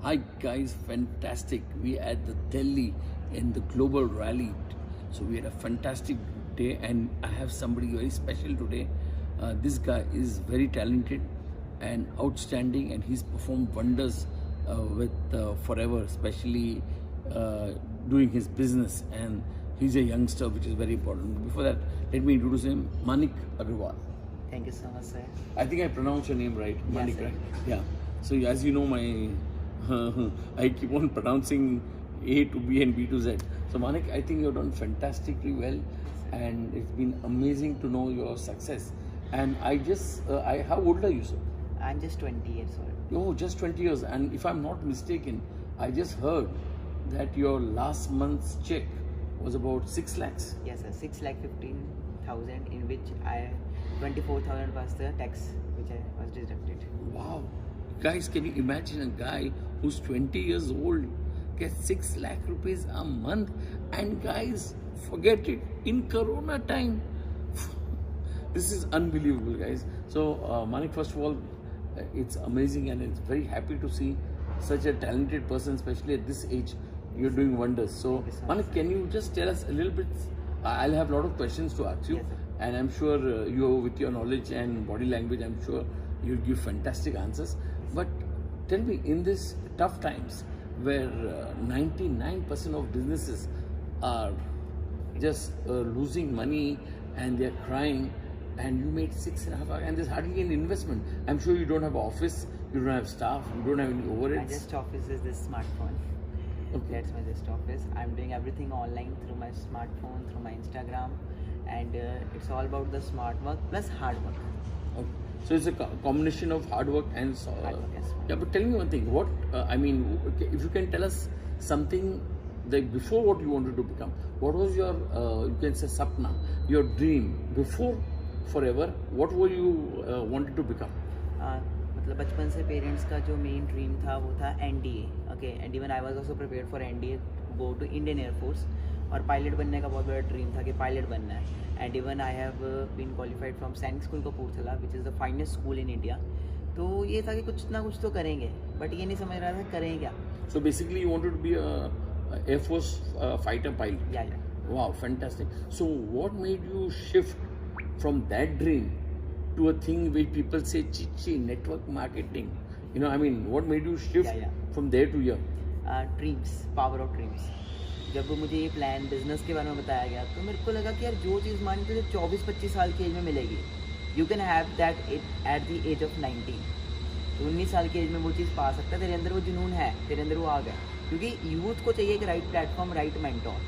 Hi guys, fantastic. We at the Delhi in the global rally. So we had a fantastic day and I have somebody very special today. This guy is very talented and outstanding and he's performed wonders with Forever, especially doing his business, and he's a youngster, which is very important. Before that, let me introduce him, Manik Agarwal. Thank you so much, sir. I think I pronounced your name right, Manik, sir. right? Yeah. So as you know, my I keep on pronouncing A to B and B to Z. So Manik, I think you've done fantastically well, and it's been amazing to know your success. And how old are you, sir? I'm just 20 years old. Oh, just 20 years. And if I'm not mistaken, I just heard that your last month's check was about 6 lakhs. Yes, sir. 6,15,000, in which 24,000 was the tax which I was deducted. Wow. Guys, can you imagine a guy who's 20 years old gets 6 lakh rupees a month? And guys, forget it, in Corona time. This is unbelievable, guys. So, Manik, first of all, it's amazing and it's very happy to see such a talented person, especially at this age. You're doing wonders. So, Manik, can you just tell us a little bit? I'll have a lot of questions to ask you, Yes, sir. and I'm sure you, with your knowledge and body language, I'm sure you'll give fantastic answers. But tell me, in these tough times where 99% of businesses are just losing money and they're crying, and you made 6.5 lakhs, and there's hardly any investment. I'm sure you don't have office, you don't have staff, you don't have any My overheads. just office is this smartphone. Okay. That's my just office. I'm doing everything online through my smartphone, through my Instagram, and it's all about the smart work plus hard work. Okay. So it's a combination of hard work and Hard work, yes. yeah. But tell me one thing. What okay, if you can tell us something like before what you wanted to become. What was your you can say sapna, your dream before Forever? What were you wanted to become? मतलब बचपन से parents का जो main dream था वो था NDA. Okay, and even I was also prepared for NDA, go to Indian air force. और pilot बनने का बहुत बड़ा ड्रीम था कि पायलट बनना है. And even I have been qualified from Sainik school Kapurthala, which is the finest school in India. तो ये था कि कुछ ना कुछ तो करेंगे, बट ये नहीं समझ रहा था करें क्या. So basically, you wanted to be a Air Force fighter pilot. या Wow, fantastic. So what made you shift from that dream to a thing where people say chichi, network marketing? You know, I mean, what made you shift Yeah. from there to here? Dreams, power of dreams. जब मुझे ये plan business के बारे में बताया गया तो मेरे को लगा कि यार जो चीज़ मान तुझे 24-25 साल की एज में मिलेगी, you can have that at the age of 19. तो 19 साल की एज में वो चीज़ पा सकता है. तेरे अंदर वो जुनून है, तेरे अंदर वो आ गया. क्योंकि यूथ को चाहिए कि राइट प्लेटफॉर्म, राइट मेंटोर.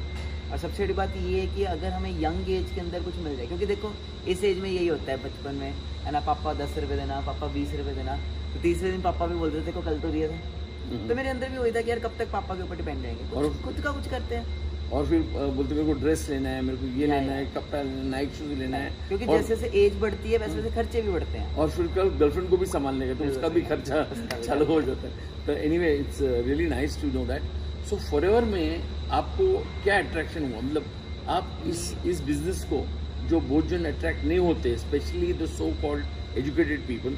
और सबसे बड़ी बात ये है कि अगर हमें यंग एज के अंदर कुछ मिल जाए, क्योंकि देखो इस एज में यही होता है बचपन में, है ना, पापा 10 रुपये देना, पापा 20 रुपये देना. तो तीसरे दिन पापा भी बोलते थे देखो कल तो दिए थे. तो मेरे अंदर भी वही था कि यार कब तक पापा के ऊपर डिपेंड रहेंगे, खुद का कुछ करते हैं. और फिर बोलते मेरे को ड्रेस लेना है, मेरे को ये लेना है, कपड़ा लेना है, नाइट शूज लेना है. क्योंकि और, जैसे जैसे एज बढ़ती है वैसे वैसे खर्चे भी बढ़ते हैं. और फिर कल गर्लफ्रेंड को भी संभालने का, तो उसका भी खर्चा चालू हो जाता है. तो anyway, it's really nice to know that. So forever में आपको क्या अट्रैक्शन हुआ? मतलब आप इस बिजनेस को, जो बहुत जन अट्रैक्ट नहीं होते, specially the so called educated people,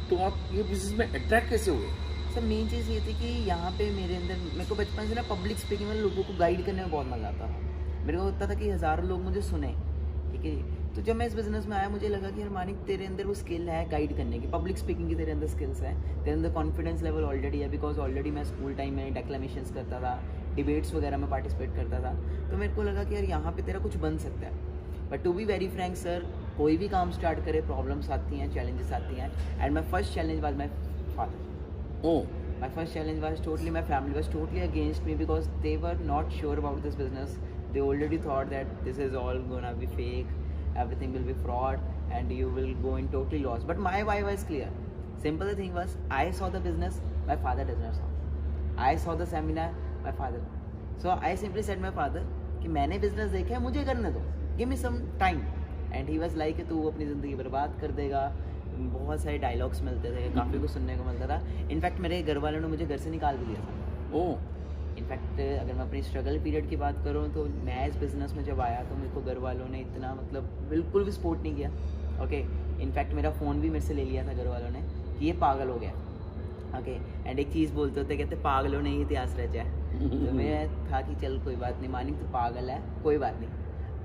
तो आप ये बिजनेस में अट्रैक्ट कैसे हुए? सर मेन चीज़ ये थी कि यहाँ पे मेरे को बचपन से ना पब्लिक स्पीकिंग में लोगों को गाइड करने में बहुत मज़ा आता था. मेरे को होता था कि हज़ारों लोग मुझे सुने, ठीक है. तो जब मैं इस बिज़नेस में आया मुझे लगा कि यार मानिक तेरे अंदर वो स्किल है गाइड करने की, पब्लिक स्पीकिंग की तेरे अंदर स्किल्स है, तेरे अंदर कॉन्फिडेंस लेवल ऑलरेडी है. बिकॉज ऑलरेडी मैं स्कूल टाइम में डेक्लेमेशंस करता था, डिबेट्स वगैरह में पार्टिसिपेट करता था. तो मेरे को लगा कि यार यहाँ पे तेरा कुछ बन सकता है. But to be very frank sir, कोई भी काम स्टार्ट करे प्रॉब्लम्स आती हैं, चैलेंजेस आती हैं. And my first challenge was my father. Oh, My first challenge was totally, my family was totally against me because they were not sure about this business. They already thought that this is all gonna be fake, everything will be fraud, and you will go in totally loss. But my why was clear. Simple thing was, I saw the business, my father does not saw. I saw the seminar, my father. So I simply said my father कि मैंने business देखा है, मुझे करने दो, give me some time. And he was like तू अपनी ज़िंदगी बर्बाद कर देगा. बहुत सारे डायलॉग्स मिलते थे, काफ़ी कुछ सुनने को मिलता था. इनफैक्ट मेरे घर वालों ने मुझे घर से निकाल भी दिया था. ओह, इनफैक्ट अगर मैं अपनी स्ट्रगल पीरियड की बात करूँ तो मैं इस बिज़नेस में जब आया तो मेरे को घर वालों ने इतना मतलब बिल्कुल भी सपोर्ट नहीं किया. ओके, इनफैक्ट मेरा फ़ोन भी मेरे से ले लिया था घर वालों ने कि ये पागल हो गया. ओके एंड एक चीज़ बोलते होते कहते पागलों नहीं इतिहास रचा है। तो मैं था कि चल कोई बात नहीं, मानिक तो पागल है, कोई बात नहीं,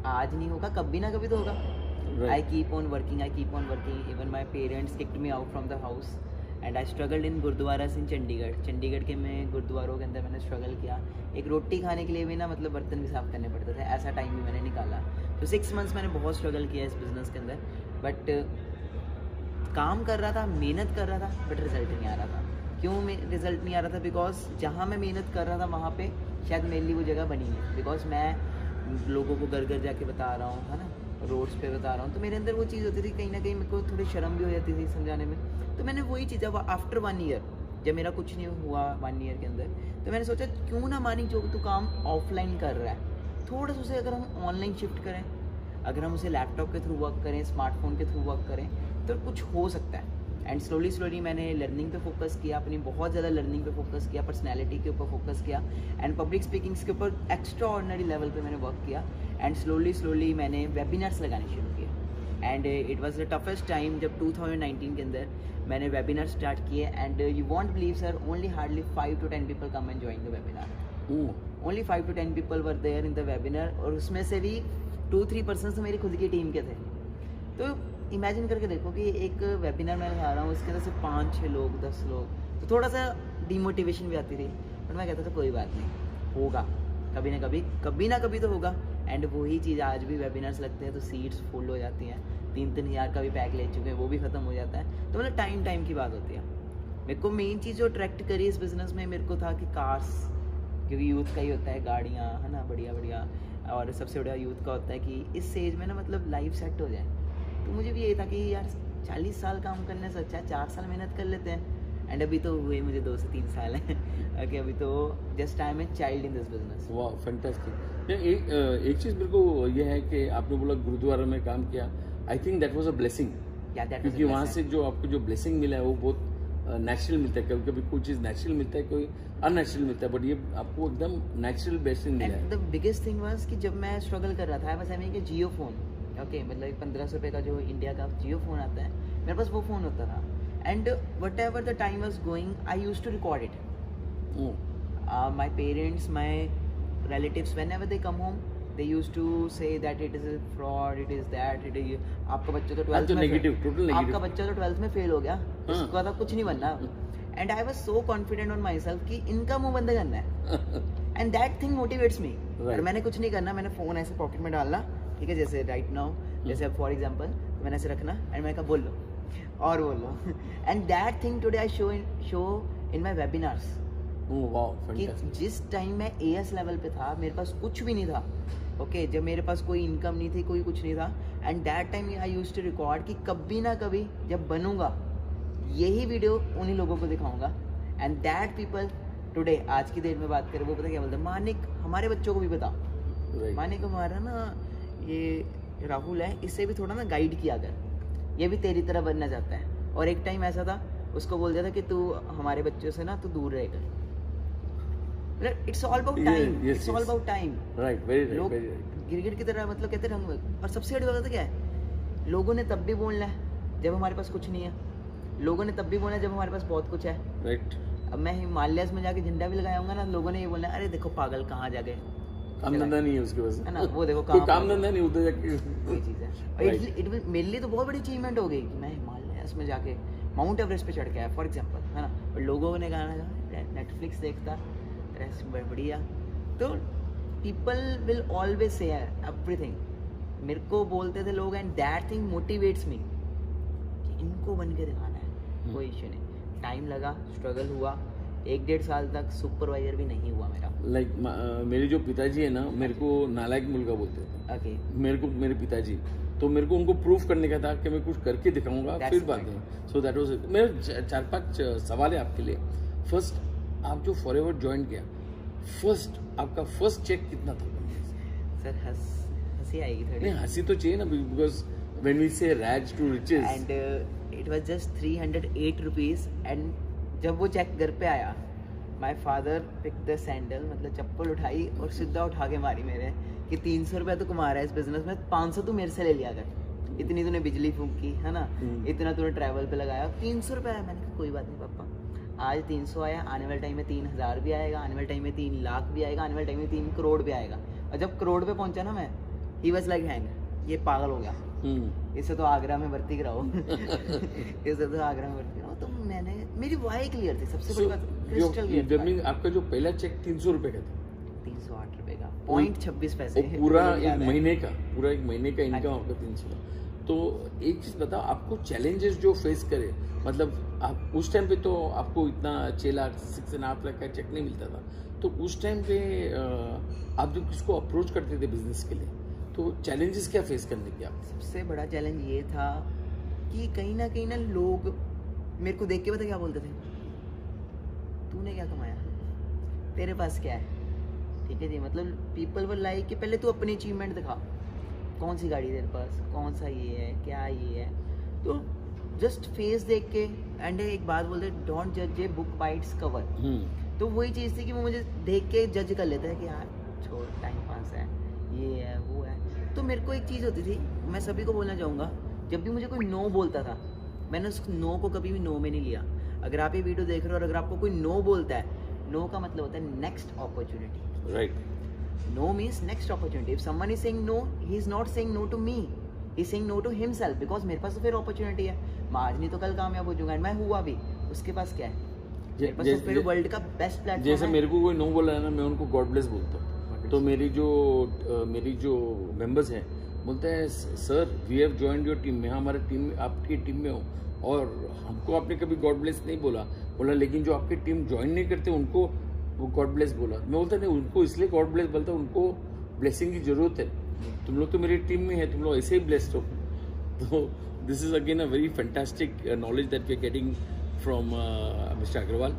आज नहीं होगा कभी ना कभी तो होगा। I keep on working, I keep on working. Even my parents kicked me out from the house and I struggled in gurudwaras in Chandigarh के मैं गुरुद्वारों के अंदर मैंने स्ट्रगल किया। एक रोटी खाने के लिए भी ना मतलब बर्तन भी साफ़ करने पड़ते थे, ऐसा टाइम भी मैंने निकाला। तो 6 मंथ्स मैंने बहुत स्ट्रगल किया इस बिज़नेस के अंदर, बट काम कर रहा था, मेहनत कर रहा था, बट रिजल्ट नहीं आ रहा था। क्यों रिजल्ट नहीं आ रहा था? बिकॉज जहाँ मैं मेहनत कर रहा था वहाँ पे शायद मेरे लिए वो जगह बनी नहीं। बिकॉज मैं लोगों को घर घर जाके बता रहा हूँ, है ना, रोड्स पे बता रहा हूँ, तो मेरे अंदर वो चीज़ होती थी, कहीं ना कहीं मेरे को थोड़ी शर्म भी हो जाती थी समझाने में। तो मैंने वही चीज़ अब आफ्टर 1 ईयर जब मेरा कुछ नहीं हुआ 1 ईयर के अंदर, तो मैंने सोचा क्यों ना मानी जो तू काम ऑफलाइन कर रहा है थोड़ा सा उसे अगर हम ऑनलाइन शिफ्ट करें, अगर हम उसे लैपटॉप के थ्रू वर्क करें, स्मार्टफोन के थ्रू वर्क करें, तो कुछ हो सकता है। एंड स्लोली मैंने लर्निंग पे फोकस किया, अपनी बहुत ज़्यादा लर्निंग पे फोकस किया, पर्सनैलिटी के ऊपर फोकस किया एंड पब्लिक स्पीकिंग्स के ऊपर एक्स्ट्रा ऑर्डिनरी लेवल पे मैंने वर्क किया। एंड स्लोली मैंने वेबिनार्स लगाने शुरू किए and it was the toughest time जब 2019 के अंदर मैंने वेबिनार स्टार्ट किए। And you won't believe sir, only hardly 5 to 10 people come and join the webinar. Only 5 to 10 people were there in the webinar, और उसमें से भी 2-3% तो मेरी खुद की टीम के थे। तो इमेजिन करके देखो कि एक वेबिनार मैं लगा रहा हूँ, उसके अंदर से 5-6 लोग, 10 लोग, तो थोड़ा सा डिमोटिवेशन भी आती थी। बट मैं कहता था कोई बात नहीं, होगा कभी ना कभी तो होगा। एंड वही चीज़ आज भी वेबिनार्स लगते हैं तो सीट्स फुल हो जाती हैं, 3-3 हज़ार का भी पैक ले चुके हैं, वो भी ख़त्म हो जाता है। तो मतलब टाइम की बात होती है। मेरे को मेन चीज़ जो अट्रैक्ट करी इस बिज़नेस में मेरे को था कि कार्स, क्योंकि यूथ का ही होता है, गाड़ियाँ, है ना, बढ़िया, और सबसे बड़ा यूथ का होता है कि इस एज में ना मतलब लाइफ सेट हो जाए। तो मुझे भी यही था कि यार 40 साल काम करने से अच्छा है 4 साल मेहनत कर लेते हैं। एंड अभी तो हुए मुझे 2 से 3 साल हैं। ओके, अभी तो just I am a child in this business. वाह, फैंटास्टिक। एक चीज़ मेरे को ये है कि आपने बोला गुरुद्वारा में काम किया, I think that was a blessing, क्योंकि वहाँ से जो आपको जो ब्लेसिंग मिला है वो बहुत नेचुरल मिलता है। कभी कभी कोई चीज़ नेचुरल मिलता है, कोई अननेचुरल मिलता है, बट ये आपको एकदम नेचुरल ब्लेसिंग मिला है। द बिगेस्ट थिंग वाज कि जब मैं स्ट्रगल कर रहा था, I was having a Jio phone. Okay, मतलब 1500 रुपये का जो इंडिया का जियो फ़ोन आता है, मेरे पास वो फ़ोन होता था। And whatever the time was going, I use to record it. My parents, my relatives, whenever they come home, they use to say that it is fraud, it is that, it is आपका बच्चा तो 12th में आपका बच्चा तो 12th में fail हो गया, उसका तो कुछ नहीं बनना। And I was so confident on my self कि इनका मुंह बंद करना है। And that thing motivates me. और मैंने कुछ नहीं करना, मैंने फ़ोन ऐसे पॉकेट में डालना, ठीक है, जैसे राइट नाउ, जैसे अब फॉर एग्जाम्पल मैंने ऐसे रखना एंड मैंने कहा बोल लो और बोल लो। And that thing today I show in my webinars कि जिस टाइम मैं AS लेवल पे था, मेरे पास कुछ भी नहीं था। ओके, जब मेरे पास कोई इनकम नहीं थी, कोई कुछ नहीं था, and that time I used to record कि कभी ना कभी जब बनूंगा यही वीडियो उन्हीं लोगों को दिखाऊंगा। एंड दैट पीपल टुडे, आज की डेट में बात करें, वो पता क्या बोलते हैं, मानिक हमारे बच्चों को भी बता, मानिक हमारा ना ये राहुल है, इससे भी थोड़ा ना गाइड किया कर, ये भी तेरी तरह बनना चाहता है। और एक टाइम ऐसा था, उसको बोल दिया था कि तू हमारे बच्चों से ना तू दूर रहेगा। It's all about time, it's all about time. Right, very right, लोग वेरी राइट। गिरगिट की तरह मतलब कहते रंग में। और सबसे बड़ी बात है क्या है, लोगों ने तब भी बोलना है जब हमारे पास कुछ नहीं है, लोगों ने तब भी बोलना है जब हमारे पास बहुत कुछ है। राइट। अब मैं हिमालयस में जाके झंडा भी लगाऊंगा ना, लोगों ने ये बोलना है, अरे देखो पागल कहाँ जा गए, काम धंधा नहीं है उसके पास, है ना, वो देखो काम धंधा नहीं होता जाके, वही चीज़ है। और इट विल मेरे लिए तो बहुत बड़ी अचीवमेंट हो गई कि मैं हिमालयस में जाके माउंट एवरेस्ट पे चढ़ के आया फॉर एग्जांपल, है ना। और लोगों ने कहा नेटफ्लिक्स देखता बढ़िया। तो people will always say everything, मेरे को बोलते थे लोग, and that thing motivates me कि इनको बन के दिखाना है। कोई इश्यू नहीं, टाइम लगा, स्ट्रगल हुआ, 1-1.5 साल तक सुपरवाइजर भी नहीं हुआ मेरा। लाइक मेरे जो पिताजी है ना, मेरे को नालायक मुल्का बोलते थे। ओके, मेरे पिताजी, तो मेरे को उनको प्रूफ करने का था कि मैं कुछ करके दिखाऊंगा, फिर बात है। So that was it. मेरे 4-5 सवाल है आपके लिए। फर्स्ट, आप जो फॉरएवर ज्वाइन किया, आपका फर्स्ट चेक कितना था? सर हंसी आएगी थोड़ी। नहीं, हंसी तो चाहिए ना, because when we say rags to riches, and it was just 308 rupees. And जब वो चेक घर पे आया, my father pick the sandal, मतलब चप्पल उठाई और सीधा उठा के मारी मेरे कि 300 रुपया तो कमा रहा है इस बिजनेस में, 500 तू मेरे से ले लिया कर, इतनी तूने बिजली फूंकी, है ना, इतना तूने ट्रैवल पे लगाया, 300 रुपया है। मैंने कहा कोई बात नहीं पापा, आज 300 आया, आने वाले टाइम में 3000 भी आएगा, आने वाले टाइम में 3 लाख भी आएगा, आने वाले टाइम में 3 करोड़ भी आएगा। और जब करोड़ पे पहुंचा ना मैं, ही वाज लाइक हैंग, ये पागल हो गया, इससे तो आगरा में भर्ती कराओ इससे तो आगरा में भर्ती कराओ। तो मैंने, मेरी वाई क्लियर थी, सबसे बड़ी बात क्रिस्टल क्लियर। आपका जो पहला चेक 300 रुपए का था, 308 रुपए का, 0.26 पैसे, पूरा एक महीने का हाँ इनकम आपका 300 का। तो एक चीज बताओ, आपको चैलेंजेस जो फेस करे, मतलब आप उस टाइम पे तो आपको इतना 6 लाख 6.5 लाख का चेक नहीं मिलता था, तो उस टाइम पे आप जब किसको अप्रोच करते थे बिजनेस के लिए, तो चैलेंजेस क्या फेस करने की आप? सबसे बड़ा चैलेंज ये था कि कहीं ना लोग मेरे को देख के पता क्या बोलते थे, तूने क्या कमाया, तेरे पास क्या है, ठीक है जी। मतलब पीपल वर लाइक कि पहले तू अपनी अचीवमेंट दिखा, कौन सी गाड़ी तेरे पास, कौन सा ये है, क्या ये है। तो जस्ट फेस देख के, एंड एक बात बोलते, डोंट जज a book by its cover. तो वही चीज़ थी कि वो मुझे देख के जज कर लेता है कि यार छोड़, टाइम पास है, ये है वो है। तो मेरे को एक चीज़ होती थी, मैं सभी को बोलना चाहूँगा, जब भी मुझे कोई नो बोलता था, मैंने उस नो को कभी भी नो में नहीं लिया। अगर आप ये वीडियो देख रहे हो और अगर आपको कोई नो बोलता है, नो का मतलब होता है next opportunity, right. No means next opportunity. If someone is saying no, he is not saying no to me. He is saying no to himself because मेरे पास तो फिर opportunity है। मैं आज नहीं तो कल कामयाब हो जाऊंगा, एंड मैं हुआ भी। उसके पास क्या है? मेरे पास तो फिर वर्ल्ड का बेस्ट प्लेटफॉर्म है। जैसे मेरे को कोई नो बोला है ना, मैं उनको गॉड ब्लेस बोलता हूँ। तो मेरी जो मेंबर्स हैं बोलते हैं, sir we have joined your team, मैं हमारे टीम, आपकी टीम में हूँ, और हमको आपने कभी गॉड ब्लेस नहीं बोला, लेकिन जो आपकी टीम ज्वाइन नहीं करते उनको वो गॉड ब्लेस बोला। मैं बोलता नहीं, उनको इसलिए गॉड ब्लेस बोलता, उनको ब्लेसिंग की जरूरत है। तुम लोग तो मेरी टीम में है, तुम लोग ऐसे ही ब्लेस्ड हो। तो this is again a very fantastic knowledge that we are getting from mister Agarwal.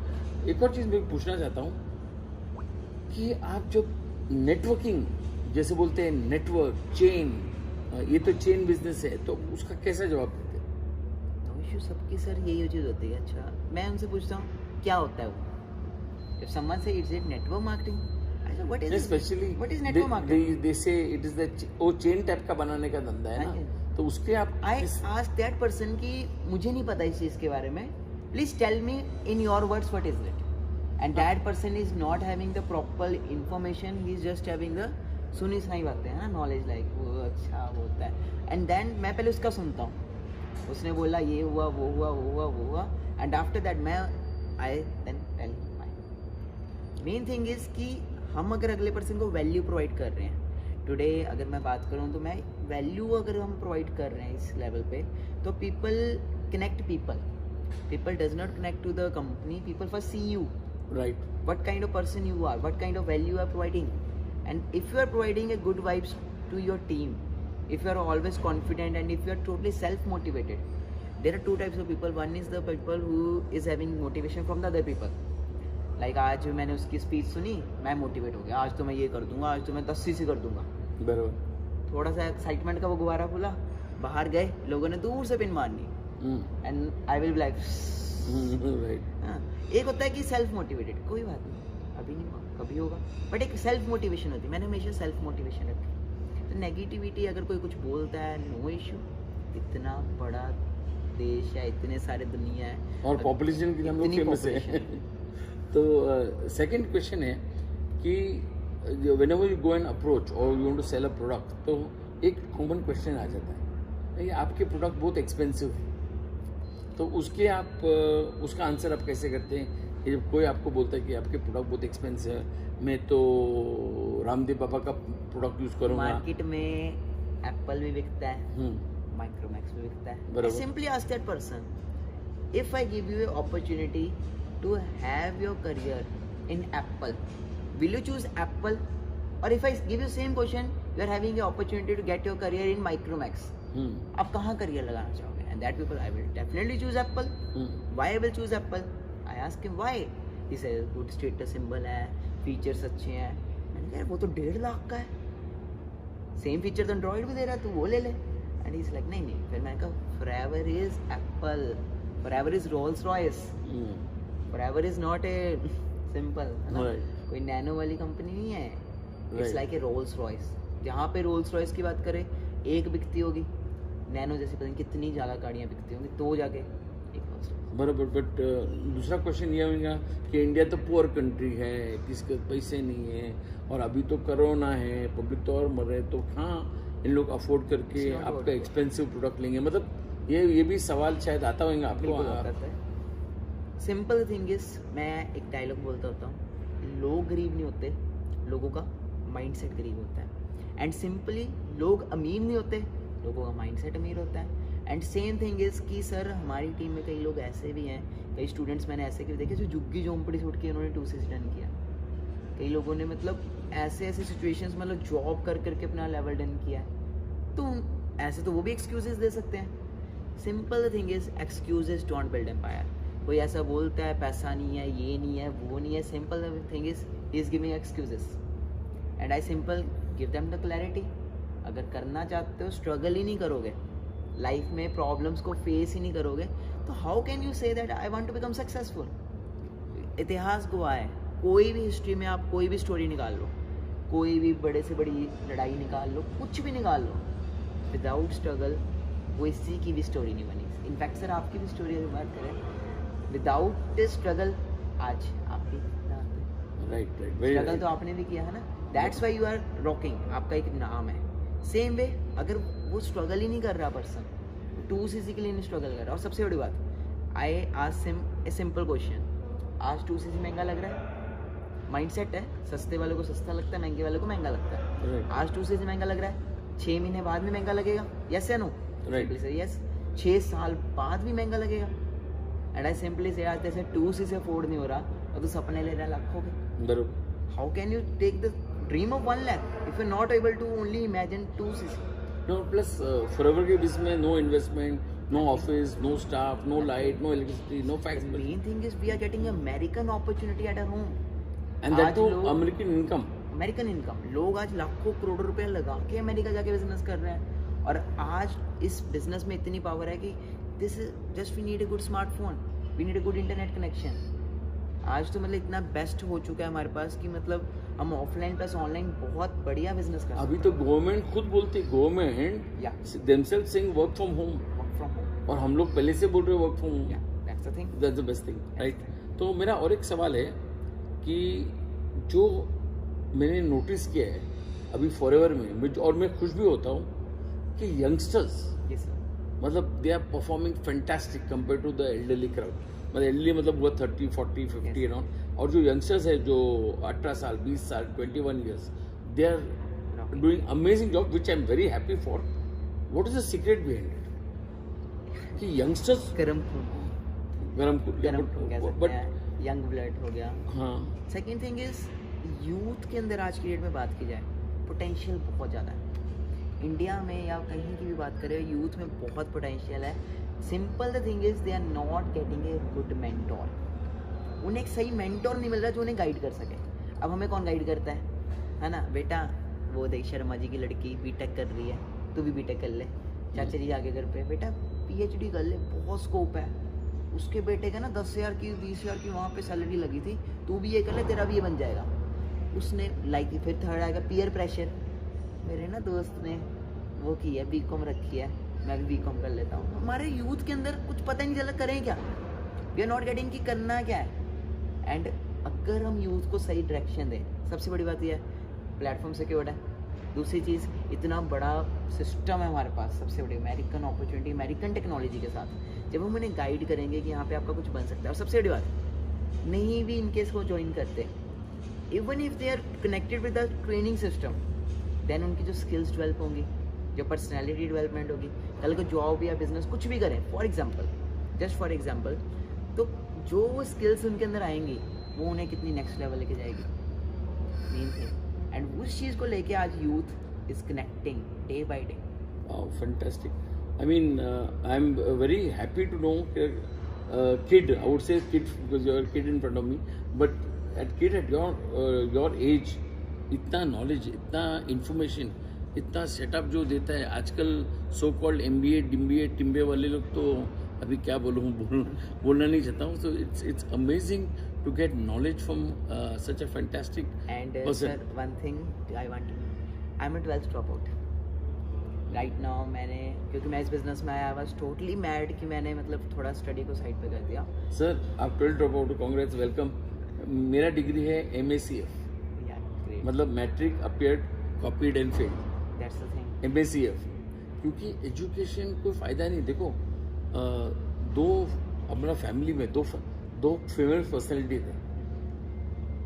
एक और चीज़ मैं पूछना चाहता हूँ कि आप जब नेटवर्किंग, जैसे बोलते हैं नेटवर्क चेन, ये तो चेन बिजनेस है, तो उसका कैसा जवाब देते हैं? नो इशू, सबकी सर यही चीज़ होती है। अच्छा, मैं उनसे पूछता हूँ क्या होता है वो। If someone say it's network marketing, I say what is especially what is network marketing? they say it is the वो चेन टाइप का बनाने का धंधा है ना, तो उसके आप I ask that person कि मुझे नहीं पता इस चीज़ के बारे में, please tell me in your words what is it, and that person is not having the proper information, he is just having the सुनी सुनाई बातें हैं ना, नॉलेज लाइक वो अच्छा होता है, एंड देन मैं पहले उसका सुनता हूँ, उसने बोला ये हुआ वो हुआ वो हुआ वो हुआ, एंड आफ्टर दैट मैं I then tell main thing is कि हम अगर अगले पर्सन को वैल्यू प्रोवाइड कर रहे हैं, टुडे अगर मैं बात करूँ तो मैं वैल्यू अगर हम प्रोवाइड कर रहे हैं इस लेवल पे, तो people connect people does not connect to the company, people first see you, right, what kind of person you are, what kind of value you are providing, and if you are providing a good vibes to your team, if you are always confident and if you are totally self motivated, there are two types of people. One is the people who is having motivation from the other people. Like आज मैंने उसकी speech सुनी, मैं motivate हो गया, आज तो मैं ये कर दूंगा, आज तो मैं 10 सीसी कर दूंगा, बराबर। थोड़ा सा एक्साइटमेंट का वो गुब्बारा फूला, बाहर गए, लोगों ने दूर से पिन मारनी, and I will be like right. एक होता है कि सेल्फ मोटिवेटेड, कोई बात नहीं, अभी नहीं हुआ, कभी होगा, बट एक सेल्फ मोटिवेशन होती है, मैंने हमेशा सेल्फ मोटिवेशन रखी। तो नेगेटिविटी अगर कोई कुछ बोलता है, नो इशू, इतना बड़ा देश है, इतने सारे दुनिया है, और पॉपुलेशन के लिए हम लोग फेमस है। तो सेकंड क्वेश्चन है कि whenever you go and approach और you want to sell a product, तो एक कॉमन क्वेश्चन आ जाता है, ये आपके प्रोडक्ट बहुत एक्सपेंसिव है, तो उसके आप उसका आंसर आप कैसे करते हैं कि जब कोई आपको बोलता है कि आपके प्रोडक्ट बहुत एक्सपेंसिव है, मैं तो रामदेव बाबा का प्रोडक्ट यूज करूँगा। मार्केट में एप्पल भी बिकता है, माइक्रोमैक्स भी बिकता है, simply ask that person, if I give U A opportunity to have your career in Apple, will you choose Apple? Or if I give you same question, you are having an opportunity to get your career in Micromax, आप कहाँ career लगाना चाहोगे? And that people, I will definitely choose Apple. Why I will choose Apple? I ask him why. He says good status symbol है, features अच्छे हैं। मैंने कहा वो तो 1.5 लाख का है, सेम फीचर तो Android भी दे रहा है, तू वो ले ले। And he's like नहीं, फिर मैंने कहा forever is Apple, forever is Rolls Royce, forever is not a simple, है ना? कोई नैनो वाली कंपनी नहीं है, it's like a Rolls Royce. जहाँ पे रोल्स रॉयस की बात करें, एक बिकती होगी, नैनो जैसी पता नहीं कितनी ज़्यादा गाड़ियाँ बिकती होंगी, तो जाके एक रोल्स रॉयस। बराबर, बट दूसरा क्वेश्चन ये होगा कि इंडिया तो पुअर कंट्री है, किसके पैसे नहीं है, और अभी तो कोरोना है, पब्लिक तो और मर रहे, तो हाँ इन लोग अफोर्ड करके It's not आपका affordable. एक्सपेंसिव प्रोडक्ट लेंगे, मतलब ये भी सवाल शायद आता होगा आपको। बिल्कुल होता है। सिंपल थिंग इज, मैं एक डायलॉग बोलता होता हूँ, लोग गरीब नहीं होते, लोगों का माइंडसेट गरीब होता है। एंड सिंपली लोग अमीर नहीं होते, लोगों का माइंडसेट अमीर होता है। एंड सेम थिंग इज कि सर हमारी टीम में कई लोग ऐसे भी हैं, कई स्टूडेंट्स मैंने ऐसे भी देखे जो झुग्गी झोंपड़ी से उठ के उन्होंने 2 डन किया। कई लोगों ने मतलब ऐसे ऐसे सिचुएशंस मतलब जॉब कर करके अपना लेवल डन किया है। तो ऐसे तो वो भी एक्सक्यूजेस दे सकते हैं। Simple thing is excuses don't build empire. कोई ऐसा बोलता है पैसा नहीं है, ये नहीं है, वो नहीं है, simple thing is he is giving excuses and I simple give them the clarity. अगर करना चाहते हो, स्ट्रगल ही नहीं करोगे, लाइफ में प्रॉब्लम्स को फेस ही नहीं करोगे, तो how can you say that I want to become successful. इतिहास गवाह है, कोई भी हिस्ट्री में आप कोई भी स्टोरी निकाल लो, कोई भी बड़े से बड़ी लड़ाई निकाल लो, कुछ भी निकाल लो, विदाउट स्ट्रगल किसी की भी स्टोरी नहीं बनी। इनफैक्ट सर आपकी भी स्टोरी अगर बात करें, विदाउट स्ट्रगल आज आपकी राइट स्ट्रगल तो आपने भी किया है ना, that's why you are rocking, आपका एक नाम है। सेम वे अगर वो स्ट्रगल ही नहीं कर रहा पर्सन, 2cc के लिए नहीं स्ट्रगल कर रहा, और सबसे बड़ी बात, I ask a simple question, आज 2cc महंगा लग रहा है, माइंडसेट है, सस्ते वाले को सस्ता लगता है, महंगे वाले को महंगा लगता है। आज 2cc महंगा लग रहा है, 6 महीने बाद में महंगा लगेगा, यस या नो? यस। 6 साल बाद भी महंगा लगेगा। एंड आई सिंपली से आज जैसे 2cc अफोर्ड नहीं हो रहा और तो सपने ले रहा है लाखों के, बराबर। How can you take the dream of 1 lakh if you're not able to only imagine 2cc? No, plus forever के इसमें no investment, no office, no staff, no light, no electricity, no fax The bill, main thing is we are getting American opportunity at our home. and that आज too लोग- American income. American income, लोग आज लाखों करोड़ों रुपए लगा के America जाके बिजनेस कर रहे हैं, और आज इस बिजनेस में इतनी पावर है कि this just we need a good smartphone, we need a good internet connection. आज तो मतलब इतना बेस्ट हो चुका है हमारे पास कि मतलब हम ऑफलाइन प्लस ऑनलाइन बहुत बढ़िया बिजनेस कर अभी तो गवर्नमेंट खुद बोलती, गवर्नमेंट या themselves saying work from home, work from home, और हम लोग पहले से बोल रहे हैं वर्क फ्रॉम होम। या that's the thing. That's the best thing, right. तो मेरा और एक सवाल है कि जो मैंने नोटिस किया है अभी फॉरएवर में, और मैं खुश भी होता हूँ कि यंगस्टर्स यस सर, मतलब they are performing fantastic compare to the elderly crowd. मतलब एल्डरली मतलब वो 30, 40, 50 Yes. अराउंड, और जो यंगस्टर्स है जो 18 साल, 20 साल, 21 years, they are doing amazing job which I am very happy for. What is the secret behind it कि यंगस्टर्स गरम खून गरम कह सकते बट हैं, यंग ब्लड हो गया। हाँ, सेकेंड थिंग इज यूथ के अंदर आज की डेट में बात की जाए, पोटेंशियल बहुत ज़्यादा है। इंडिया में या कहीं की भी बात करें, यूथ में बहुत पोटेंशियल है। Simple the thing is they are not getting a good mentor. उन्हें एक सही मेंटोर नहीं मिल रहा जो उन्हें गाइड कर सके। अब हमें कौन गाइड करता है ना, बेटा वो देख शर्मा जी की लड़की बीटेक कर रही है, तू भी बीटेक कर ले। चाचा जी आगे घर पे, बेटा पीएचडी कर ले, बहुत स्कोप है। उसके बेटे का ना 10,000 की 20,000 की वहाँ पे सैलरी लगी थी, तू भी ये कर ले, तेरा भी ये बन जाएगा। उसने लाइक, फिर थर्ड आएगा पीयर प्रेशर। मेरे ना दोस्त ने वो की है, बीकॉम रखी है, मैं भी बीकॉम कर लेता हूँ। हमारे यूथ के अंदर कुछ पता ही नहीं चला करें क्या, वी आर नॉट गेटिंग कि करना क्या है। एंड अगर हम यूथ को सही डायरेक्शन दें, सबसे बड़ी बात यह है प्लेटफॉर्म सिक्योर्ड है। दूसरी चीज़, इतना बड़ा सिस्टम है हमारे पास, सबसे बड़ी अमेरिकन अपॉर्चुनिटी, अमेरिकन टेक्नोलॉजी के साथ जब हम उन्हें गाइड करेंगे कि यहाँ पे आपका कुछ बन सकता है। और सबसे बड़ी बात, नहीं भी इनकेस वो ज्वाइन करते, even if they are connected with the training system, then उनकी जो स्किल्स डेवलप होंगी, जो पर्सनैलिटी डेवलपमेंट होगी, कल को जॉब या बिजनेस कुछ भी करें, for example, just for example, तो जो स्किल्स उनके अंदर आएंगी वो उन्हें कितनी नेक्स्ट लेवल लेके जाएगी, मेन थिंग। एंड उस चीज़ को लेके आज youth is connecting day by day. Fantastic. I mean, I'm very happy to know kid. I would say kid because you're a kid in front of me. But at your age, इतना knowledge, इतना information, इतना setup जो देता है आजकल, so called MBA, DMBA, टिम्बे वाले लोग तो अभी क्या बोलना नहीं चाहता हूँ. So it's amazing to get knowledge from such a fantastic And person. sir, one thing I'm a 12th dropout. Right now मैंने, क्योंकि मैं इस बिजनेस में आया, वाज टोटली मैड कि मैंने मतलब थोड़ा स्टडी को साइड पे कर दिया। सर आप 12 ड्रॉप आउट, कांग्रेस, वेलकम। मेरा डिग्री है MACF, या ग्रेट, मतलब matric appeared copied and failed, that's the thing. MACF। क्योंकि एजुकेशन कोई फ़ायदा नहीं। देखो दो हमारा फैमिली में दो फेमस पर्सनैलिटी थे,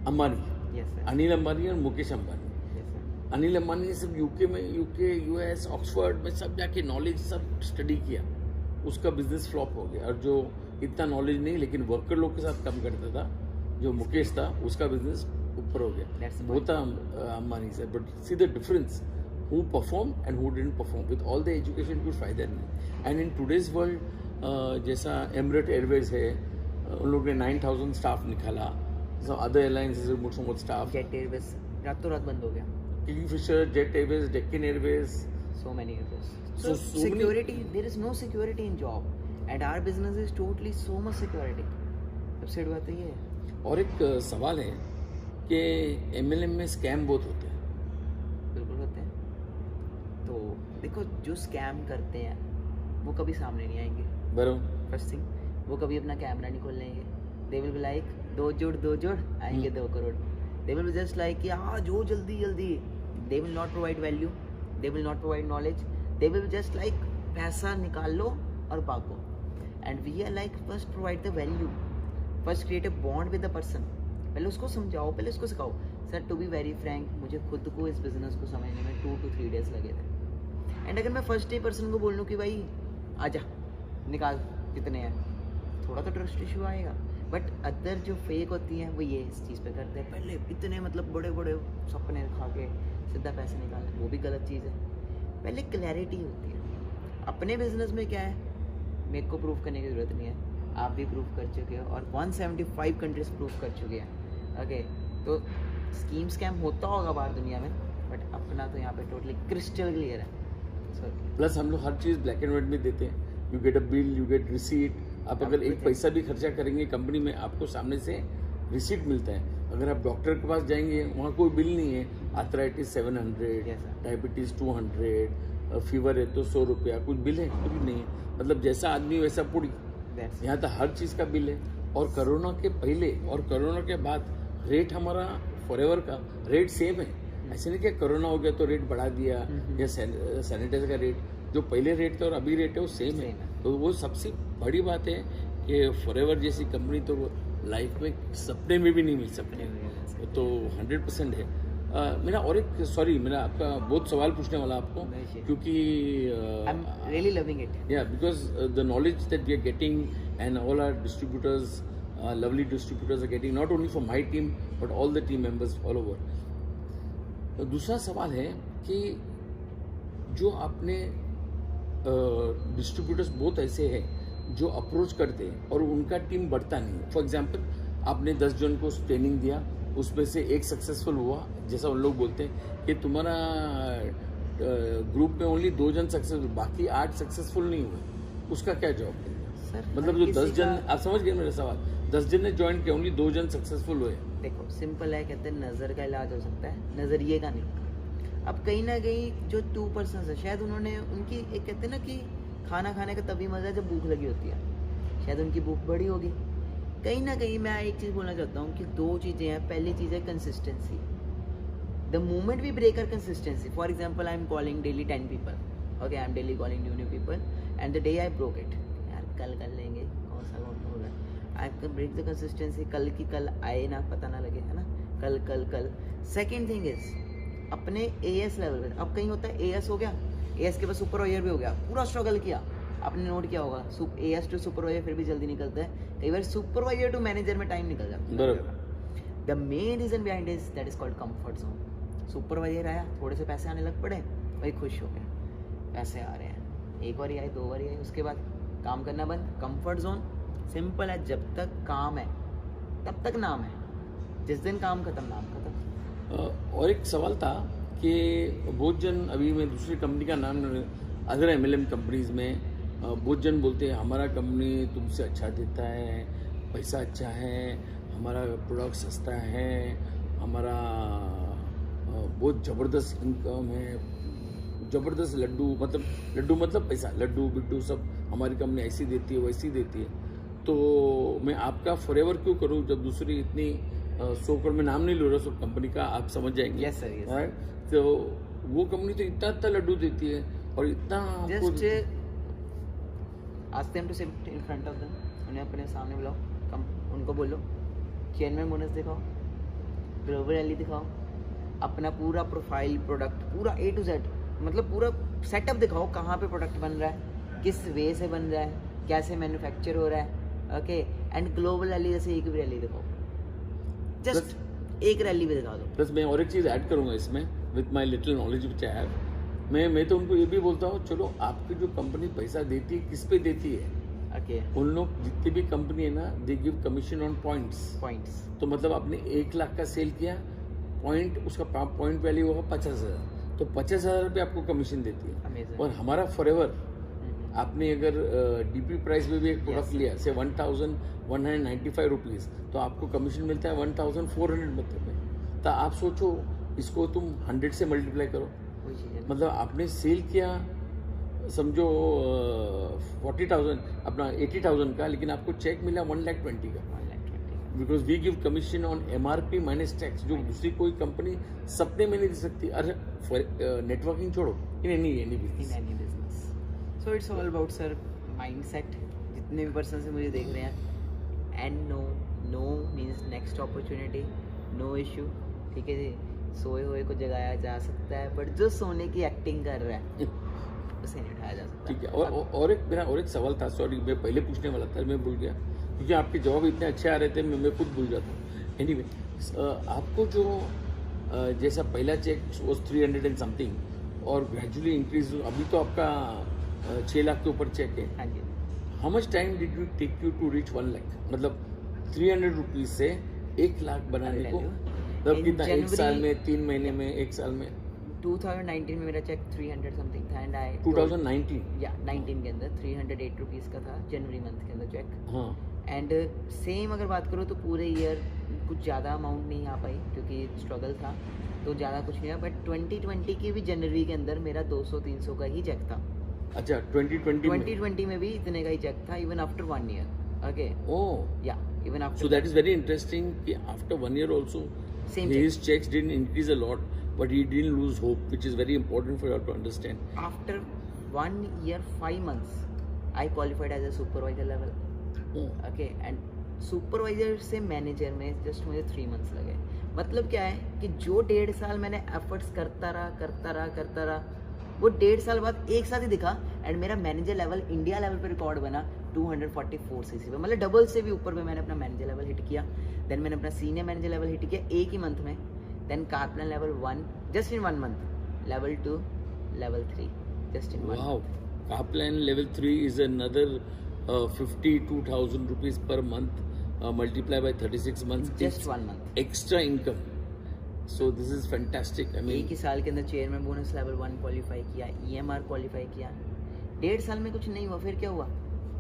अंबानी, यस सर, अनिल अंबानी और मुकेश अंबानी। यस सर, अनिल अंबानी ने सिर्फ यूके US ऑक्सफोर्ड में सब जाके नॉलेज सब स्टडी किया, उसका बिजनेस फ्लॉप हो गया। और जो इतना नॉलेज नहीं लेकिन वर्कर लोग के साथ काम करता था, जो मुकेश था, उसका बिजनेस ऊपर हो गया। That's the बहुत अंबानी से, but see the difference, who perform and who didn't perform. With all the education कोई फायदा नहीं। एंड इन टुडेज वर्ल्ड जैसा एमिरेट एयरवेज है, उन लोगों ने 9,000 स्टाफ निकाला, अदर एयरलाइंस मुझे स्टाफ, जेट एयरवेज रातों रात बंद हो गया, Kingfisher, jet Airways, Deccan Airways, so many years. So many- Security, there is no security in job, and our business is totally so much security. सबसे बड़ी बात तो ये है। और एक सवाल है कि MLM में स्कैम बहुत होते हैं। बिल्कुल होते हैं। तो देखो, जो स्कैम करते हैं वो कभी सामने नहीं आएंगे। बराबर। फर्स्ट थिंग, वो कभी अपना कैमरा नहीं खोल लेंगे। दे विल बी लाइक दो जोड़ आएंगे 2 crore. They will be just like कि हाँ जो जल्दी। They will not provide value, they will not provide knowledge, they will just like पैसा निकाल लो और भागो। And we are like first provide the value, first create a bond with the person. पहले उसको समझाओ, पहले उसको सिखाओ। Sir to be very frank, मुझे खुद को इस बिजनेस को समझने में 2 to 3 डेज लगे थे। एंड अगर मैं फर्स्ट डे पर्सन को बोल लूँ कि भाई आजा निकाल कितने हैं, थोड़ा तो ट्रस्ट इशू आएगा। बट अदर जो फेक होती हैं वो ये इस चीज़ पे करते हैं, पहले इतने मतलब बड़े बड़े सपने खा के सीधा पैसे निकालना, वो भी गलत चीज़ है। पहले क्लैरिटी होती है। अपने बिजनेस में क्या है, मेरे को प्रूव करने की ज़रूरत नहीं है, आप भी प्रूव कर चुके हो और 175 कंट्रीज प्रूव कर चुके हैं। ओके, तो स्कैम होता होगा बाहर दुनिया में, बट अपना तो यहाँ पे टोटली क्रिस्टल क्लियर है। प्लस हम लोग हर चीज़ ब्लैक एंड व्हाइट में देते हैं। You get a bill, you get receipt. आप अगर एक पैसा भी खर्चा करेंगे कंपनी में, आपको सामने से रिसीट मिलता है। अगर आप डॉक्टर के पास जाएंगे, वहाँ कोई बिल नहीं है। Arthritis 700, Yes, sir. Diabetes 200, fever है तो 100 रुपया, कुछ बिल है? कुछ भी नहीं है। मतलब जैसा आदमी वैसा पूरी। That's यहाँ तो हर चीज़ का बिल है। और कोरोना के पहले और कोरोना के बाद रेट हमारा फॉरएवर का रेट सेम है। ऐसे नहीं कि कोरोना हो गया तो रेट बढ़ा दिया, या सैनिटाइजर का रेट जो पहले रेट था और अभी रेट है वो सेम है। Same है। तो वो सबसे बड़ी बात है कि फॉरएवर जैसी कंपनी तो लाइफ में सपने में भी नहीं मिल सकती। तो 100% है। मेरा और एक मेरा आपका बहुत सवाल पूछने वाला आपको, नहीं, क्योंकि I'm really loving it. yeah, because the knowledge that we are getting and all our distributors, lovely distributors are getting, not only from my team but all the team members all over. तो दूसरा सवाल है कि जो आपने distributors बहुत ऐसे हैं जो अप्रोच करते हैं और उनका टीम बढ़ता नहीं है। फॉर एग्जांपल, आपने 10 जन को ट्रेनिंग दिया, उसमें से एक सक्सेसफुल हुआ, जैसा उन लोग बोलते हैं कि तुम्हारा ग्रुप में ओनली 2 जन सक्सेसफुल, बाकी 8 सक्सेसफुल नहीं हुए, उसका क्या जवाब देंगे? सर मतलब जो 10 जन, आप समझ गए मेरा सवाल, 10 जन ने ज्वाइन किया, ओनली 2 जन सक्सेसफुल हुए। देखो सिंपल है, कहते हैं नज़र का इलाज हो सकता है, नज़रिए का नहीं। अब कहीं ना कहीं जो 2 पर्सन है, शायद उन्होंने उनकी एक कहते हैं ना कि खाना खाने का तभी मज़ा है जब भूख लगी होती है, शायद उनकी भूख बड़ी होगी। कहीं ना कहीं मैं एक चीज़ बोलना चाहता हूँ कि 2 चीज़ें हैं। पहली चीज़ है consistency. The moment we break our consistency, for example I am calling daily 10 people, okay, I am daily calling new people, and the day I broke it, यार कल कर लेंगे, कौन सा कौन होगा, I can break the consistency, कल की कल आए ना, पता ना लगे, है ना, कल कल कल। सेकेंड थिंग इज अपने AS लेवल पे, अब कहीं होता है AS हो गया, AS के बाद सुपरवाइजर भी हो गया, पूरा स्ट्रगल किया, आपने नोट किया होगा, AS टू सुपरवाइजर फिर भी जल्दी निकलता है, कई बार सुपरवाइजर टू मैनेजर में टाइम निकल जाता है। बराबर। The main reason behind is that is called comfort zone. Supervisor आया, थोड़े से पैसे आने लग पड़े, भाई खुश हो गया, पैसे आ रहे हैं, एक बार आए, 2 बार आए, उसके बाद काम करना बंद। कंफर्ट जोन सिंपल है, जब तक काम है तब तक नाम है, जिस दिन काम खत्म नाम खत्म। और एक सवाल था कि बहुत जन, अभी मैं दूसरी कंपनी का नाम, अदर MLM कंपनीज में बहुत जन बोलते हैं हमारा कंपनी तुमसे अच्छा देता है, पैसा अच्छा है, हमारा प्रोडक्ट सस्ता है, हमारा बहुत ज़बरदस्त इनकम है, जबरदस्त लड्डू मतलब पैसा, लड्डू बिड्डू सब हमारी कंपनी ऐसी देती है वैसी देती है। तो मैं आपका फॉरएवर क्यों करूं जब दूसरी इतनी सोकर में नाम नहीं ले रहा सब कंपनी का, आप समझ जाएंगे। Yes, sir, yes, sir. Right? तो वो कंपनी तो इतना लड्डू देती है और इतना just ask them to sit in front of them, उन्हें अपने सामने बुलाओ, कम उनको बोलो चेयरमैन बोनस दिखाओ, ग्लोबल रैली दिखाओ, अपना पूरा प्रोफाइल प्रोडक्ट पूरा A to Z, मतलब पूरा सेटअप दिखाओ, कहाँ पे प्रोडक्ट बन रहा है, किस वे से बन रहा है, कैसे मैन्युफैक्चर हो रहा है। ओके, एंड ग्लोबल रैली जैसे एक भी रैली दिखाओ, जस्ट एक रैली भी दिखा दो। बस मैं और एक चीज़ ऐड करूंगा इसमें, with my little knowledge which I have. मैं तो उनको ये भी बोलता हूँ, चलो आपकी जो कंपनी पैसा देती है किस पे देती है? ओके, उन लोग जितनी भी कंपनी है ना, they give commission on points. तो मतलब आपने 1 लाख का सेल किया, पॉइंट उसका पॉइंट वैल्यू होगा 50,000, तो 50,000 रुपये आपको कमीशन देती है। Amazing. और हमारा फॉरएवर, आपने अगर डीपी प्राइस में भी एक प्रोडक्ट लिया से 1,195 रुपीज़, तो आपको कमीशन मिलता है 1,400 मतलब में। तो आप सोचो इसको तुम 100 से मल्टीप्लाई करो, वही चीज़ है। मतलब आपने सेल किया समझो 40,000 अपना 80,000 का, लेकिन आपको चेक मिला 1,20,000 का, 1,20,000 because we give commission on MRP minus tax, जो दूसरी कोई कंपनी सपने में नहीं दे सकती। अरे नेटवर्किंग छोड़ो, in any in business. Any business. So it's all about sir mindset. जितने भी पर्सन से मुझे देख रहे हैं, and no means next opportunity, no issue, ठीक है जी। सोए हुए को जगाया जा सकता है, बट जो सोने की एक्टिंग कर रहा है उसे नहीं उठाया जा सकता। ठीक है। और एक सवाल था, सॉरी मैं पहले पूछने वाला था, मैं भूल गया, क्योंकि आपके जवाब इतने अच्छे आ रहे थे, मैं खुद भूल जाता हूँ। एनीवे, आपको जो जैसा पहला चेक वो 300 एंड समथिंग और ग्रेजुअली इंक्रीज, अभी तो आपका 6 लाख के ऊपर चेक है। हाँ जी। How much time did you take you to reach 1 lakh? मतलब 300 रुपीज से 1 लाख बनाने को मतलब कितना, 1 साल में, 3 महीने में, 1 साल में? 2019 में मेरा चेक 300 समथिंग था, एंड आई 2019 या 19 के अंदर 308 रुपीज़ का था, जनवरी मंथ के अंदर चेक। हाँ। एंड सेम अगर बात करो तो पूरे ईयर कुछ ज़्यादा अमाउंट नहीं आ पाई क्योंकि स्ट्रगल था, तो ज़्यादा कुछ नहीं हुआ। बट 2020 की भी जनवरी के अंदर मेरा 200-300 का ही चेक था। अच्छा, 2020 में भी इतने का ही चेक था, इवन आफ्टर 1 ईयर। ओके, ओह या even after. So that is very interesting कि after 1 year also Same his checks didn't increase a lot, but he didn't lose hope, which is very important for you to understand. After 1 year 5 months I qualified as a supervisor level. Oh. Okay, and supervisor से manager में just मुझे 3 months लगे। मतलब क्या है कि जो 1.5 साल मैंने एफर्ट्स करता रहा, वो 1.5 साल बाद एक साथ ही दिखा, एंड मेरा मैनेजर लेवल इंडिया लेवल पे रिकॉर्ड बना 244 सीसी पे, मतलब डबल से भी ऊपर पे मैंने अपना मैनेजर लेवल हिट किया। देन मैंने अपना सीनियर मैनेजर लेवल हिट किया एक ही मंथ में। Then Kaplan level 1 just in 1 month, level 2, level 3 just in 1 Wow. Kaplan level 3 is another 52,000 rupees per month, multiply by 36 months. Just It's 1 month। extra income. So this is fantastic. I एक mean, ही साल के अंदर chairman bonus level 1 qualify किया, EMR qualify किया। 1.5 साल में कुछ नहीं हुआ, फिर क्या हुआ,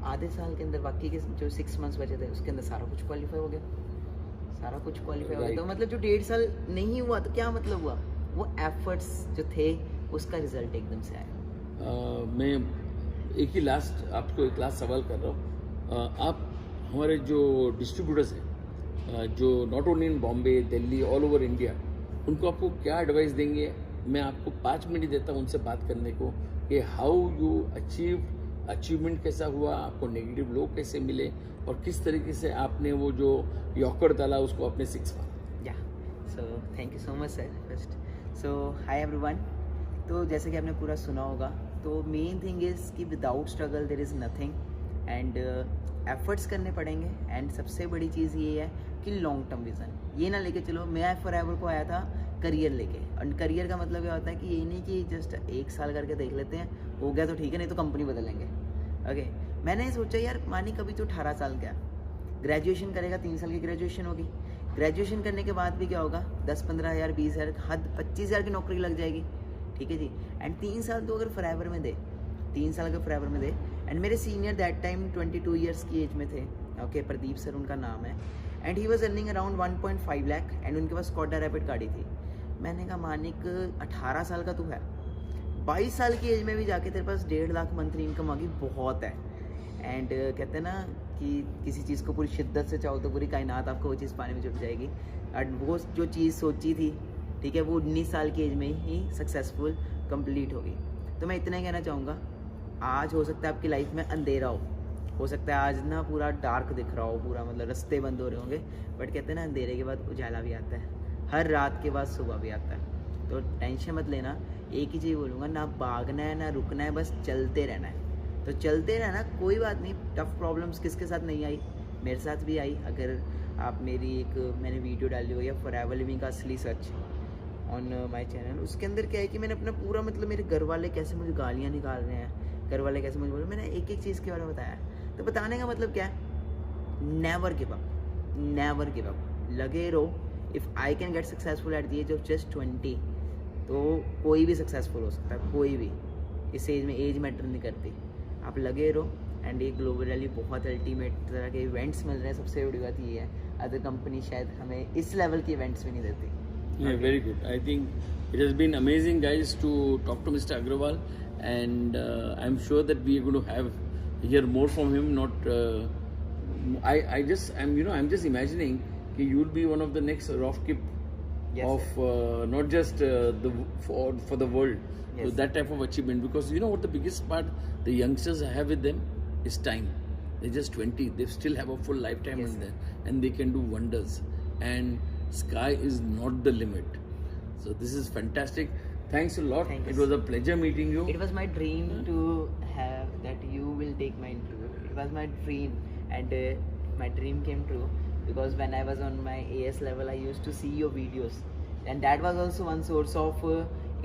आधे साल के अंदर बाकी के जो 6 months बचे थे उसके अंदर सारा कुछ क्वालिफाई हो गया, सारा कुछ क्वालिफाई हो गया। तो मतलब जो 1.5 साल नहीं हुआ तो क्या मतलब हुआ, वो एफर्ट्स जो थे उसका रिजल्ट एकदम से आया। मैं एक लास्ट सवाल कर रहा हूँ। आप हमारे जो डिस्ट्रीब्यूटर्स हैं, जो not only in Bombay, Delhi, all over India, उनको आपको क्या एडवाइस देंगे? मैं आपको 5 मिनट देता हूँ उनसे बात करने को कि हाउ यू अचीवमेंट कैसा हुआ, आपको नेगेटिव लोग कैसे मिले, और किस तरीके से आपने वो जो यॉकर डाला उसको अपने 6 या so thank you so much sir first. So hi everyone. तो जैसे कि आपने पूरा सुना होगा, तो मेन थिंग इज़ कि without struggle there is nothing, and efforts करने पड़ेंगे। एंड सबसे बड़ी चीज़ ये है कि लॉन्ग टर्म विज़न ये ना लेके चलो। मैं फॉरएवर को आया था करियर लेके, और करियर का मतलब क्या होता है कि ये नहीं कि जस्ट 1 साल करके देख लेते हैं, हो गया तो ठीक है, नहीं तो कंपनी बदलेंगे। ओके, मैंने सोचा यार मानी कभी तो 18 साल का ग्रेजुएशन करेगा, 3 साल की ग्रेजुएशन होगी, ग्रेजुएशन करने के बाद भी क्या होगा, 10-15 हज़ार, 20 हज़ार, हद 25 हज़ार की नौकरी लग जाएगी, ठीक है जी। एंड 3 साल तो अगर फॉरएवर में दे, 3 साल अगर फॉरएवर में दे। एंड मेरे सीनियर दैट टाइम 22 ईयर्स की एज में थे। ओके, प्रदीप सर उनका नाम है, and he was earning around 1.5 lakh, and उनके पास स्कॉडा रैपिड गाड़ी थी। मैंने कहा मानिक 18 साल का तू है, 22 साल की एज में भी जाके तेरे पास 1.5 लाख मंथली इनकम आ गई, बहुत है। एंड कहते हैं ना कि किसी चीज़ को पूरी शिद्दत से चाहो तो पूरी कायनात आपको वो चीज़ पाने में जुट जाएगी। एंड वो जो चीज़ सोची थी, ठीक है, वो 19 साल की एज में ही सक्सेसफुल कंप्लीट होगी। तो मैं इतना ही कहना चाहूँगा, आज हो सकता है आपकी लाइफ में अंधेरा हो सकता है आज ना पूरा डार्क दिख रहा हो, पूरा मतलब रास्ते बंद हो रहे होंगे, बट कहते हैं ना अंधेरे के बाद उजाला भी आता है, हर रात के बाद सुबह भी आता है। तो टेंशन मत लेना, एक ही चीज़ बोलूँगा, ना भागना है ना रुकना है, बस चलते रहना है। तो चलते रहना, कोई बात नहीं। टफ प्रॉब्लम्स किसके साथ नहीं आई, मेरे साथ भी आई। अगर आप मेरी मैंने वीडियो डाली हुई है फॉरएवर लिविंग का असली सच ऑन माय चैनल, उसके अंदर क्या है कि मैंने अपना पूरा मतलब मेरे घर वाले कैसे मुझे गालियाँ निकाल रहे हैं, घर वाले कैसे मुझे बोल रहे हैं, मैंने एक एक चीज़ के बारे में बताया। तो बताने का मतलब क्या है, never give up, never give up, लगे रहो। If I can get successful at the age of just 20, तो कोई भी सक्सेसफुल हो सकता है, कोई भी। इस एज में एज मैटर नहीं करती, आप लगे रहो। एंड ये ग्लोबली बहुत अल्टीमेट तरह के इवेंट्स मिल रहे हैं, सबसे बड़ी बात ये है, अदर कंपनी शायद हमें इस लेवल के इवेंट्स भी नहीं देती। Yeah, very good. I think it has been amazing, guys, to talk to Mr. Agrawal, and I'm sure that we are going to hear more from him. Not, I'm just imagining that you'll be one of the next Rofkip Yes, of not just for the world. Yes. So that type of achievement, because you know what the biggest part the youngsters have with them is time. They're just 20. They still have a full lifetime Yes, in there, and they can do wonders. And sky is not the limit. So this is fantastic. Thanks a lot. Thank you. It was a pleasure meeting you. It was my dream to have that you will take my interview. It was my dream, and my dream came true, because when I was on my AS level, I used to see your videos, and that was also one source of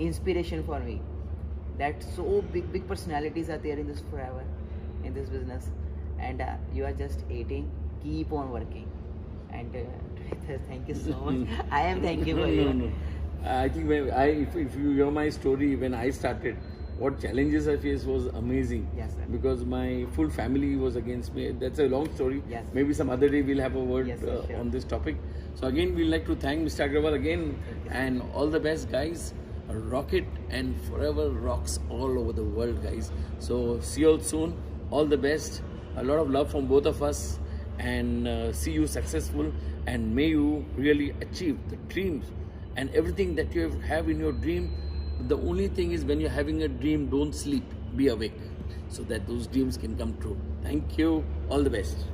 inspiration for me. That so big personalities are there in this forever, in this business, and you are just 18. Keep on working, and thank you so much. I am thanking for you. No. I think if you hear my story, when I started, what challenges I faced was amazing. Yes, sir. Because my full family was against me. That's a long story. Yes. Maybe some other day we'll have a word Yes, sir, sure. on this topic. So again, we'd like to thank Mr. Agrawal again, Thank you. and all the best, guys. Rocket and forever rocks all over the world, guys. So see you all soon. All the best. A lot of love from both of us, and see you successful, and may you really achieve the dreams and everything that you have in your dream. The only thing is, when you're having a dream, don't sleep, be awake, so that those dreams can come true. Thank you. All the best.